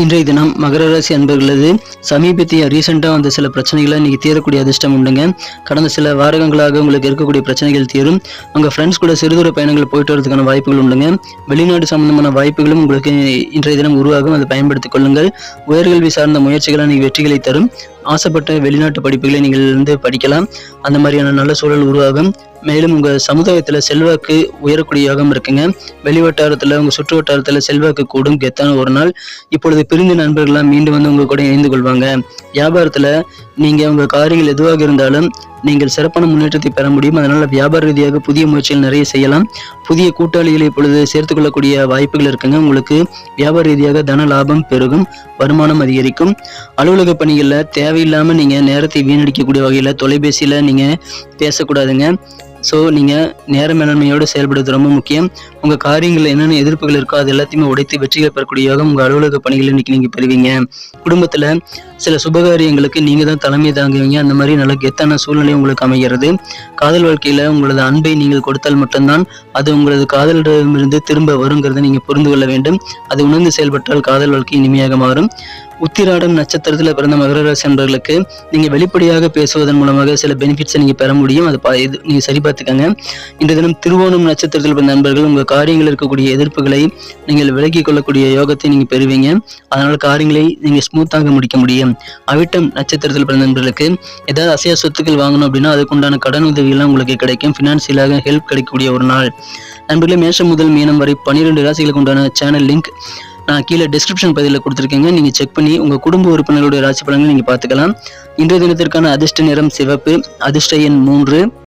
இன்றைய தினம் மகர ராசி அன்பர்களது சமீபத்திய ரீசெண்டாக வந்த சில பிரச்சனைகளை இன்னைக்கு தீரக்கூடிய அதிர்ஷ்டம் உண்டுங்க. கடந்த சில வாரங்களாக உங்களுக்கு இருக்கக்கூடிய பிரச்சனைகள் தீரும். உங்கள் ஃப்ரெண்ட்ஸ் கூட சிறுதூர பயணங்கள் போயிட்டு வரதுக்கான வாய்ப்புகள் உண்டுங்க. வெளிநாடு சம்பந்தமான வாய்ப்புகளும் உங்களுக்கு இன்றைய தினம் உருவாகும். அதை பயன்படுத்திக் கொள்ளுங்கள். உயர்கல்வி சார்ந்த முயற்சிகள் இன்னைக்கு வெற்றிகளை தரும். ஆசைப்பட்ட வெளிநாட்டு படிப்புகளை நீங்கள் படிக்கலாம். அந்த மாதிரியான நல்ல சூழல் உருவாகும். மேலும் உங்கள் சமுதாயத்தில் செல்வாக்கு உயரக்கூடிய யோகம் இருக்குங்க. வெளி வட்டாரத்தில் உங்கள் சுற்று வட்டாரத்தில் செல்வாக்கு கூடும். கெத்தான ஒரு நாள். இப்பொழுது பிரிந்த நண்பர்கள்லாம் மீண்டும் வந்து உங்கள் கூட இணைந்து கொள்வாங்க. வியாபாரத்தில் நீங்கள் உங்கள் காரியங்கள் எதுவாக இருந்தாலும் நீங்கள் சிறப்பான முன்னேற்றத்தை பெற முடியும். அதனால் வியாபார ரீதியாக புதிய முயற்சிகள் நிறைய செய்யலாம். புதிய கூட்டாளிகளை இப்பொழுது சேர்த்துக் கொள்ளக்கூடிய வாய்ப்புகள் இருக்குங்க. உங்களுக்கு வியாபார ரீதியாக தன லாபம் பெருகும். வருமானம் அதிகரிக்கும். அலுவலக பணிகளில் தேவையில்லாமல் நீங்கள் நேரத்தை வீணடிக்கக்கூடிய வகையில் தொலைபேசியில் நீங்கள் பேசக்கூடாதுங்க. ஸோ நீங்கள் நேர மேலாண்மையோடு செயல்படுவது ரொம்ப முக்கியம். உங்கள் காரியங்களில் என்னென்ன எதிர்ப்புகள் இருக்கோ அது எல்லாத்தையுமே உடைத்து வெற்றிகள் பெறக்கூடிய யோகம் உங்கள் அலுவலக பணிகளை இன்னைக்கு நீங்கள் பெறுவீங்க. குடும்பத்தில் சில சுபகாரியங்களுக்கு நீங்கள் தான் தலைமை தாங்குவீங்க. அந்த மாதிரி நல்ல கெத்தான சூழ்நிலை உங்களுக்கு அமைகிறது. காதல் வாழ்க்கையில் உங்களது அன்பை நீங்கள் கொடுத்தால் மட்டும்தான் அது உங்களது காதலிடமிருந்து திரும்ப வருங்கிறத நீங்கள் புரிந்து கொள்ள வேண்டும். அது உணர்ந்து செயல்பட்டால் காதல் வாழ்க்கை இனிமையாக மாறும். உத்திராடம் நட்சத்திரத்தில் பிறந்த மகர ராசி அன்பர்களுக்கு நீங்கள் வெளிப்படையாக பேசுவதன் மூலமாக சில பெனிஃபிட்ஸை நீங்கள் பெற முடியும். அது நீங்கள் சரி பார்த்துக்கங்க. இன்றைய தினம் திருவோணம் நட்சத்திரத்தில் பிறந்த நண்பர்கள் உங்கள் காரியங்கள் இருக்கக்கூடிய எதிர்ப்புகளை நீங்கள் விலக்கிக் கொள்ளக்கூடிய யோகத்தை நீங்கள் பெறுவீங்க. அதனால் காரியங்களை நீங்கள் ஸ்மூத்தாக முடிக்க முடியும். அவிட்டம் நட்சத்திரத்தில் பிறந்த நண்பர்களுக்கு ஏதாவது அசையா சொத்துக்கள் வாங்கணும் அப்படின்னா அதுக்குண்டான கடன் உதவிகள்லாம் உங்களுக்கு கிடைக்கும். ஃபினான்சியலாக ஹெல்ப் கிடைக்கக்கூடிய ஒரு நாள். நண்பர்களே, மேஷம் முதல் மீனம் வரை 12 ராசிகளுக்கு உண்டான சேனல் லிங்க் நான் கீழே டிஸ்கிரிப்ஷன் பதிவில் கொடுத்துருக்கேங்க. நீங்கள் செக் பண்ணி உங்கள் குடும்ப உறுப்பினர்களுடைய ராசி பலன்களை நீங்கள் பார்த்துக்கலாம். இன்றைய தினத்திற்கான அதிர்ஷ்ட நிறம் சிவப்பு. அதிர்ஷ்ட எண் 3.